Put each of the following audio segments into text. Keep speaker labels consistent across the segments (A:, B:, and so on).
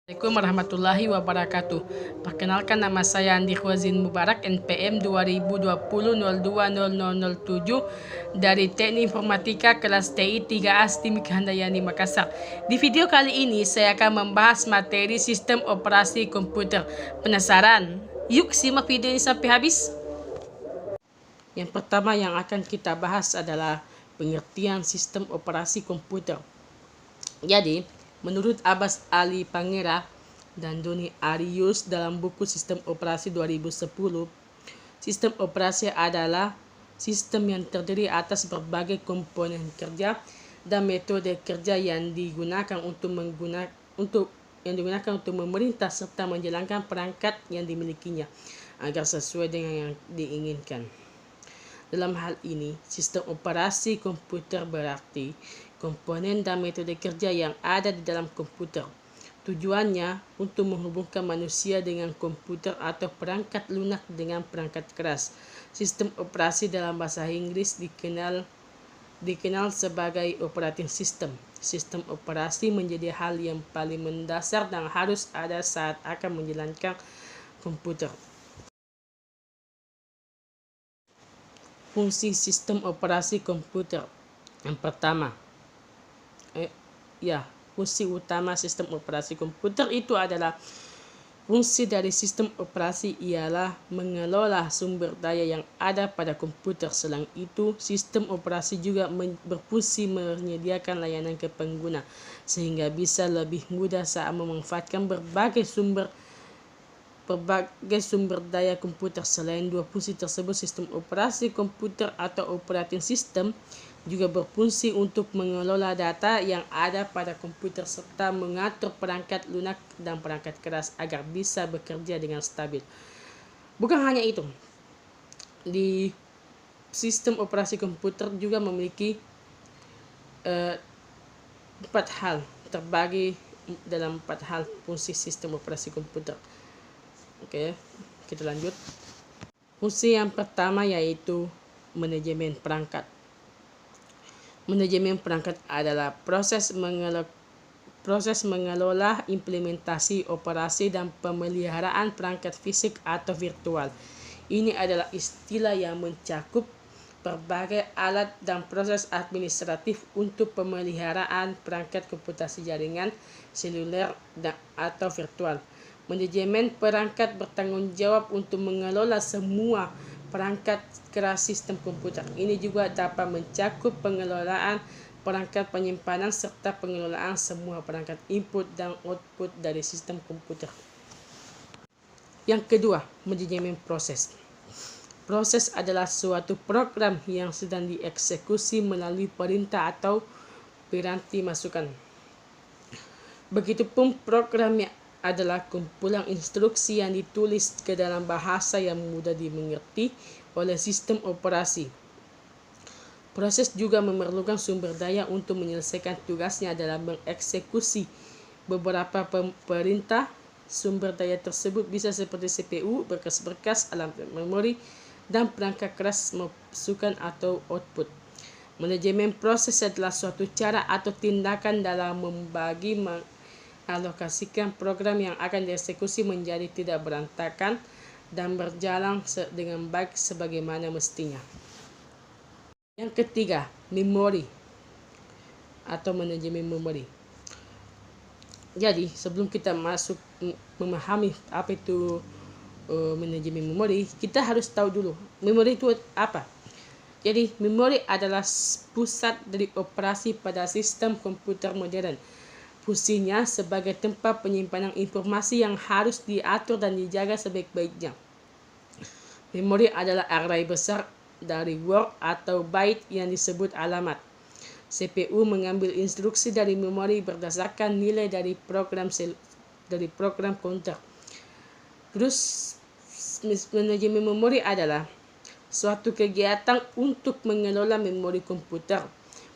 A: Assalamualaikum warahmatullahi wabarakatuh. Perkenalkan, nama saya Andi Khwazin Mubarak, NPM 2020-02-0007 dari Teknik Informatika kelas TI 3A STIMIK Handayani Makassar. Di video kali ini saya akan membahas materi sistem operasi komputer. Penasaran? Yuk simak video ini sampai habis. Yang pertama yang akan kita bahas adalah pengertian sistem operasi komputer. Jadi, menurut Abbas Ali Pangera dan Doni Arius dalam buku Sistem Operasi 2010, sistem operasi adalah sistem yang terdiri atas berbagai komponen kerja dan metode kerja yang digunakan untuk memerintah serta menjalankan perangkat yang dimilikinya agar sesuai dengan yang diinginkan. Dalam hal ini, sistem operasi komputer berarti komponen dan metode kerja yang ada di dalam komputer. Tujuannya untuk menghubungkan manusia dengan komputer atau perangkat lunak dengan perangkat keras. Sistem operasi dalam bahasa Inggris dikenal sebagai operating system. Sistem operasi menjadi hal yang paling mendasar dan harus ada saat akan menjalankan komputer. Fungsi sistem operasi komputer. Yang pertama, fungsi utama sistem operasi komputer itu adalah fungsi dari sistem operasi ialah mengelola sumber daya yang ada pada komputer. Selain itu, sistem operasi juga berfungsi menyediakan layanan ke pengguna sehingga bisa lebih mudah saat memanfaatkan berbagai sumber daya komputer. Selain dua fungsi tersebut, sistem operasi komputer atau operating system juga berfungsi untuk mengelola data yang ada pada komputer serta mengatur perangkat lunak dan perangkat keras agar bisa bekerja dengan stabil. Bukan hanya itu, di sistem operasi komputer juga memiliki 4 hal, terbagi dalam 4 hal fungsi sistem operasi komputer. Oke, kita lanjut. Fungsi yang pertama yaitu manajemen perangkat. Manajemen perangkat adalah proses mengelola implementasi, operasi, dan pemeliharaan perangkat fisik atau virtual. Ini adalah istilah yang mencakup berbagai alat dan proses administratif untuk pemeliharaan perangkat komputasi jaringan, seluler, atau virtual. Manajemen perangkat bertanggung jawab untuk mengelola semua perangkat keras sistem komputer. Ini juga dapat mencakup pengelolaan perangkat penyimpanan serta pengelolaan semua perangkat input dan output dari sistem komputer. Yang kedua, manajemen proses. Proses adalah suatu program yang sedang dieksekusi melalui perintah atau piranti masukan. Begitupun program yang adalah kumpulan instruksi yang ditulis ke dalam bahasa yang mudah dimengerti oleh sistem operasi. Proses juga memerlukan sumber daya untuk menyelesaikan tugasnya dalam mengeksekusi beberapa perintah. Sumber daya tersebut bisa seperti CPU, berkas-berkas, alam memori, dan perangkat keras masukan atau output. Manajemen proses adalah suatu cara atau tindakan dalam alokasikan program yang akan dieksekusi menjadi tidak berantakan dan berjalan dengan baik sebagaimana mestinya. Yang ketiga, memori atau manajemen memori. Jadi, sebelum kita masuk memahami apa itu manajemen memori, kita harus tahu dulu memori itu apa. Jadi, memori adalah pusat dari operasi pada sistem komputer modern. Fungsinya sebagai tempat penyimpanan informasi yang harus diatur dan dijaga sebaik-baiknya. Memori adalah array besar dari word atau byte yang disebut alamat. CPU mengambil instruksi dari memori berdasarkan nilai dari program counter. Terus, manajemen memori adalah suatu kegiatan untuk mengelola memori komputer.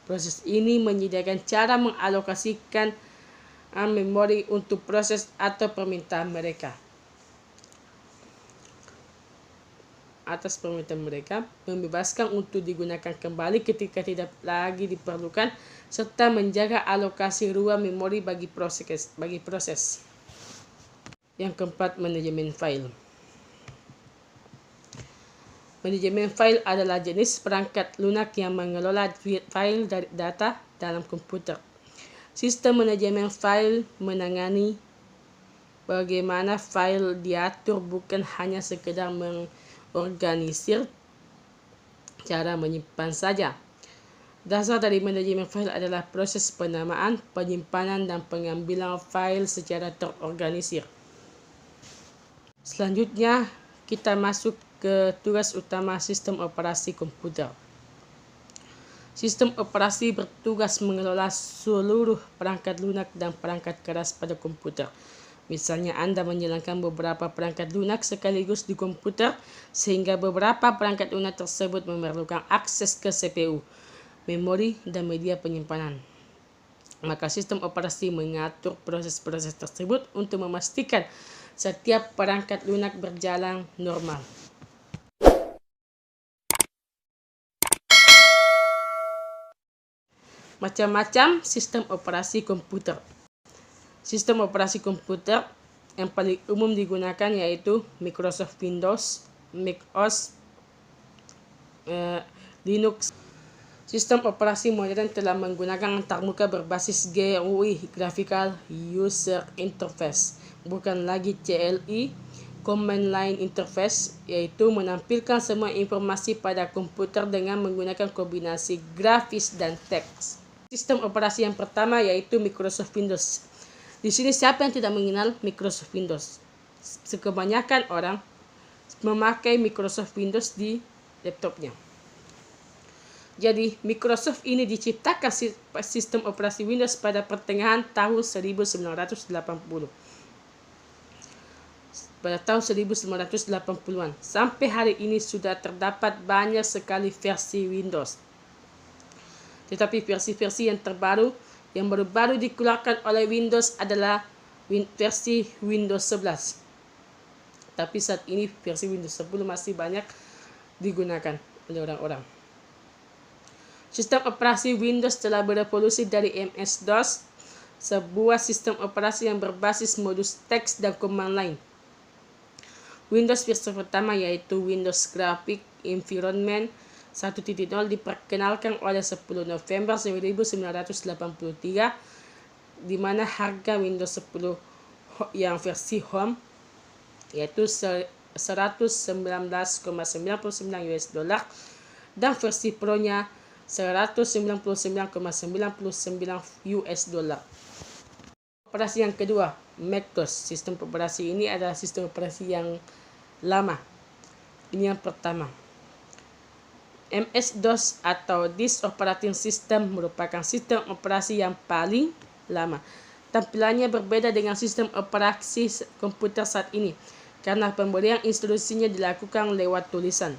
A: Proses ini menyediakan cara mengalokasikan memori untuk proses atau permintaan mereka. Atas permintaan mereka, membebaskan untuk digunakan kembali ketika tidak lagi diperlukan, serta menjaga alokasi ruang memori bagi proses. Yang keempat, manajemen file. Manajemen file adalah jenis perangkat lunak yang mengelola file dari data dalam komputer. Sistem manajemen file menangani bagaimana file diatur, bukan hanya sekedar mengorganisir cara menyimpan saja. Dasar dari manajemen file adalah proses penamaan, penyimpanan, dan pengambilan file secara terorganisir. Selanjutnya, kita masuk ke tugas utama sistem operasi komputer. Sistem operasi bertugas mengelola seluruh perangkat lunak dan perangkat keras pada komputer. Misalnya, Anda menjalankan beberapa perangkat lunak sekaligus di komputer, sehingga beberapa perangkat lunak tersebut memerlukan akses ke CPU, memori, dan media penyimpanan. Maka sistem operasi mengatur proses-proses tersebut untuk memastikan setiap perangkat lunak berjalan normal. Macam-macam sistem operasi komputer. Sistem operasi komputer yang paling umum digunakan yaitu Microsoft Windows, Mac OS, Linux. Sistem operasi modern telah menggunakan antarmuka berbasis GUI, Graphical User Interface, bukan lagi CLI, Command Line Interface, yaitu menampilkan semua informasi pada komputer dengan menggunakan kombinasi grafis dan teks. Sistem operasi yang pertama yaitu Microsoft Windows. Di sini siapa yang tidak mengenal Microsoft Windows? Kebanyakan orang memakai Microsoft Windows di laptopnya. Jadi, Microsoft ini diciptakan sistem operasi Windows pada pertengahan tahun 1980. Pada tahun 1980-an. Sampai hari ini sudah terdapat banyak sekali versi Windows. Tetapi versi-versi yang terbaru, yang baru-baru dikeluarkan oleh Windows adalah versi Windows 11. Tapi saat ini versi Windows 10 masih banyak digunakan oleh orang-orang. Sistem operasi Windows telah berevolusi dari MS-DOS, sebuah sistem operasi yang berbasis modus teks dan command line. Windows versi pertama yaitu Windows Graphic Environment 1.0 diperkenalkan oleh 10 November 1983, di mana harga Windows 10 yang versi Home yaitu $119,99 dan versi Pro-nya $199,99. Operasi yang kedua, Mac-OS. Sistem operasi ini adalah sistem operasi yang lama. Ini yang pertama. MS-DOS atau Disk Operating System merupakan sistem operasi yang paling lama. Tampilannya berbeda dengan sistem operasi komputer saat ini, karena pemberian instruksinya dilakukan lewat tulisan.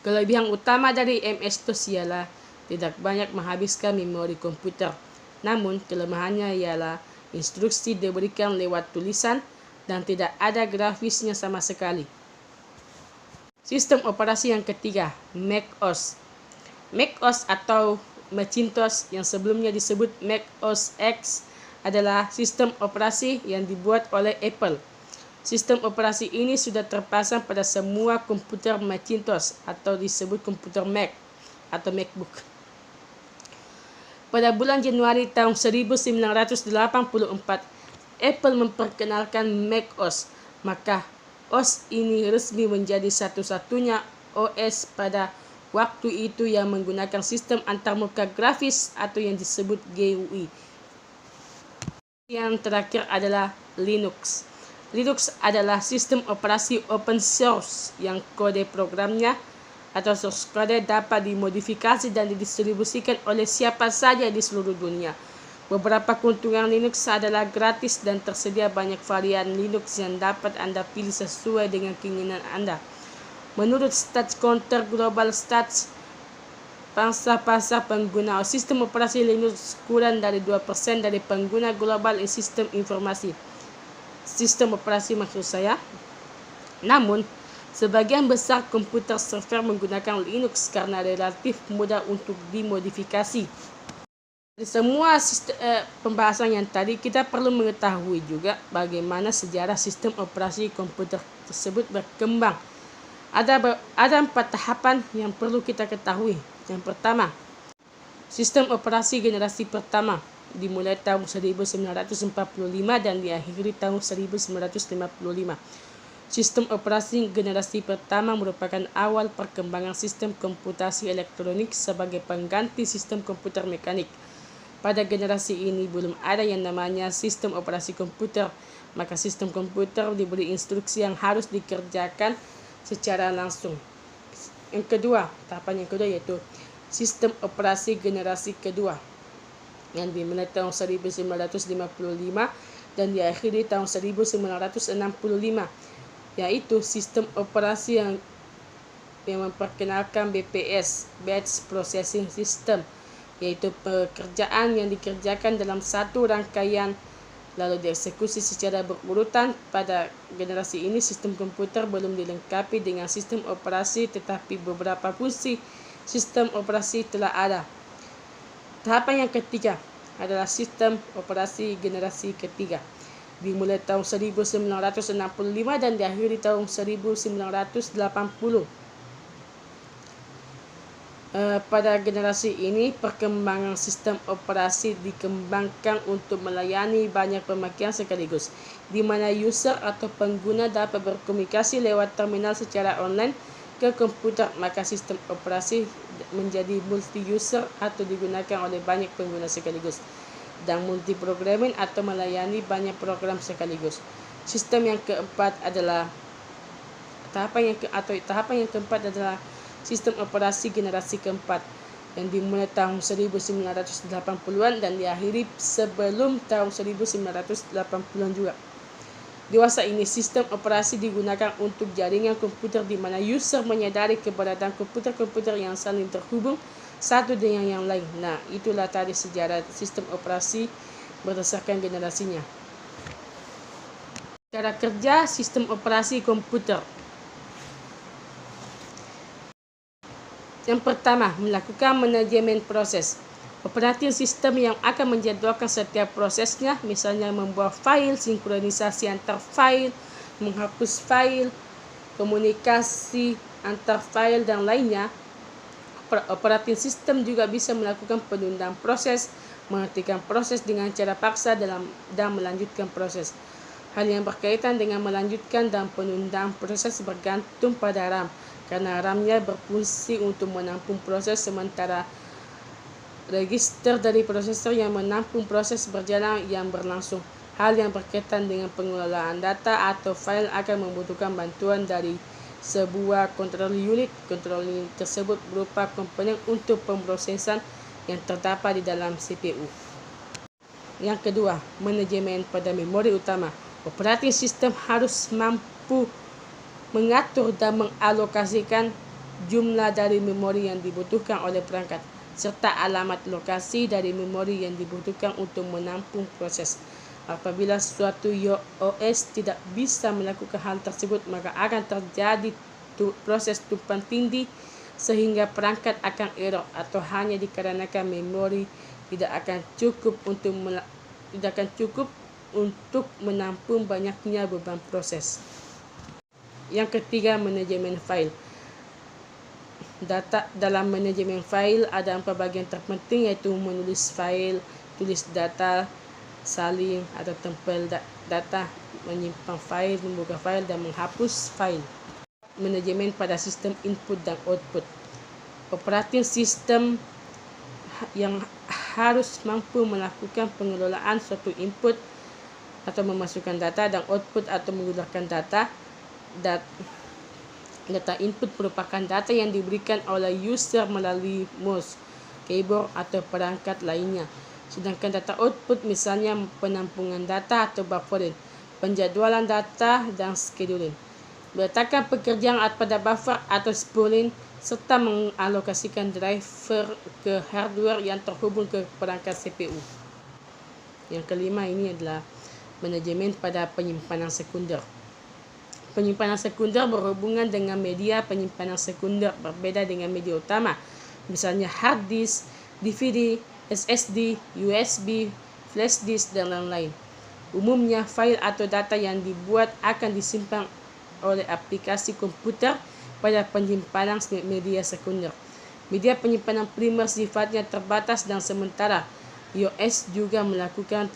A: Kelebihan utama dari MS-DOS ialah tidak banyak menghabiskan memori komputer. Namun, kelemahannya ialah instruksi diberikan lewat tulisan dan tidak ada grafisnya sama sekali. Sistem operasi yang ketiga, Mac OS. Mac OS atau Macintosh yang sebelumnya disebut Mac OS X adalah sistem operasi yang dibuat oleh Apple. Sistem operasi ini sudah terpasang pada semua komputer Macintosh atau disebut komputer Mac atau MacBook. Pada bulan Januari tahun 1984, Apple memperkenalkan Mac OS, maka OS ini resmi menjadi satu-satunya OS pada waktu itu yang menggunakan sistem antarmuka grafis atau yang disebut GUI. Yang terakhir adalah Linux. Linux adalah sistem operasi open source yang kode programnya atau source code dapat dimodifikasi dan didistribusikan oleh siapa saja di seluruh dunia. Beberapa keuntungan Linux adalah gratis dan tersedia banyak varian Linux yang dapat Anda pilih sesuai dengan keinginan Anda. Menurut StatCounter Global Stats, pangsa-pasar pengguna sistem operasi Linux kurang dari 2% dari pengguna global sistem informasi. Sistem operasi maksud saya. Namun, sebagian besar komputer server menggunakan Linux karena relatif mudah untuk dimodifikasi. Di semua pembahasan yang tadi, kita perlu mengetahui juga bagaimana sejarah sistem operasi komputer tersebut berkembang. Ada 4 tahapan yang perlu kita ketahui. Yang pertama, sistem operasi generasi pertama dimulai tahun 1945 dan diakhiri tahun 1955. Sistem operasi generasi pertama merupakan awal perkembangan sistem komputasi elektronik sebagai pengganti sistem komputer mekanik. Pada generasi ini belum ada yang namanya sistem operasi komputer, maka sistem komputer diberi instruksi yang harus dikerjakan secara langsung. Tahapan yang kedua yaitu sistem operasi generasi kedua yang dimulai tahun 1955 dan diakhiri tahun 1965, yaitu sistem operasi yang memperkenalkan BPS, Batch Processing System, yaitu pekerjaan yang dikerjakan dalam satu rangkaian lalu dieksekusi secara berurutan. Pada generasi ini sistem komputer belum dilengkapi dengan sistem operasi, tetapi beberapa fungsi sistem operasi telah ada. Tahapan yang ketiga adalah sistem operasi generasi ketiga, dimulai tahun 1965 dan diakhiri tahun 1980. Pada generasi ini, perkembangan sistem operasi dikembangkan untuk melayani banyak pemakaian sekaligus, di mana user atau pengguna dapat berkomunikasi lewat terminal secara online ke komputer. Maka sistem operasi menjadi multi-user atau digunakan oleh banyak pengguna sekaligus, dan multi-programming atau melayani banyak program sekaligus. Sistem yang keempat adalah tahapan yang keempat adalah sistem operasi generasi keempat yang dimulai tahun 1980-an dan diakhiri sebelum tahun 1980-an juga. Dewasa ini, sistem operasi digunakan untuk jaringan komputer di mana user menyadari keberadaan komputer-komputer yang saling terhubung satu dengan yang lain. Nah, itulah tadi sejarah sistem operasi berdasarkan generasinya. Cara kerja sistem operasi komputer. Yang pertama, melakukan manajemen proses. Operating system yang akan menjadwalkan setiap prosesnya, misalnya membuat file, sinkronisasi antar file, menghapus file, komunikasi antar file, dan lainnya. Operating system juga bisa melakukan penundaan proses, menghentikan proses dengan cara paksa dan melanjutkan proses. Hal yang berkaitan dengan melanjutkan dan penundaan proses bergantung pada RAM, karena RAM-nya berfungsi untuk menampung proses, sementara register dari prosesor yang menampung proses berjalan yang berlangsung. Hal yang berkaitan dengan pengelolaan data atau file akan membutuhkan bantuan dari sebuah control unit. Control unit tersebut berupa komponen untuk pemrosesan yang terdapat di dalam CPU. Yang kedua, manajemen pada memori utama. Operating system harus mampu mengatur dan mengalokasikan jumlah dari memori yang dibutuhkan oleh perangkat, serta alamat lokasi dari memori yang dibutuhkan untuk menampung proses. Apabila suatu OS tidak bisa melakukan hal tersebut, maka akan terjadi proses tumpang tindih sehingga perangkat akan error, atau hanya dikarenakan memori tidak akan cukup untuk menampung banyaknya beban proses. Yang ketiga, manajemen file. Dalam manajemen file ada 4 bagian terpenting, yaitu menulis file, tulis data, salin atau tempel data, menyimpan file, membuka file, dan menghapus file. Manajemen pada sistem input dan output. Operating system yang harus mampu melakukan pengelolaan suatu input atau memasukkan data dan output atau menggunakan data. Data input merupakan data yang diberikan oleh user melalui mouse, keyboard atau perangkat lainnya. Sedangkan data output misalnya penampungan data atau buffering, penjadwalan data, dan scheduling. Meletakkan pekerjaan pada buffer atau spooling, serta mengalokasikan driver ke hardware yang terhubung ke perangkat CPU. Yang kelima ini adalah manajemen pada penyimpanan sekunder. Penyimpanan sekunder berhubungan dengan media penyimpanan sekunder, berbeda dengan media utama, misalnya hard disk, DVD, SSD, USB, flash disk, dan lain-lain. Umumnya, file atau data yang dibuat akan disimpan oleh aplikasi komputer pada penyimpanan media sekunder. Media penyimpanan primer sifatnya terbatas dan sementara. iOS juga melakukan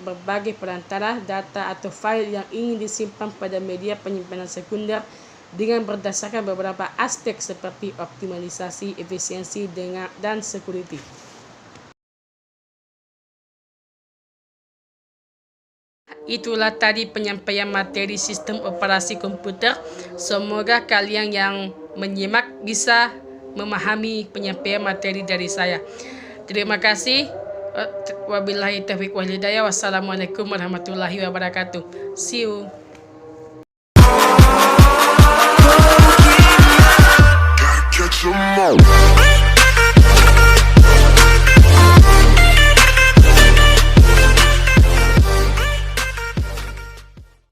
A: berbagai perantara data atau file yang ingin disimpan pada media penyimpanan sekunder dengan berdasarkan beberapa aspek seperti optimalisasi, efisiensi, dan security. Itulah tadi penyampaian materi sistem operasi komputer. Semoga kalian yang menyimak bisa memahami penyampaian materi dari saya. Terima kasih. Wabillahi taufiq wal hidayah. Wassalamualaikum warahmatullahi wabarakatuh. See you. Catch 'em all.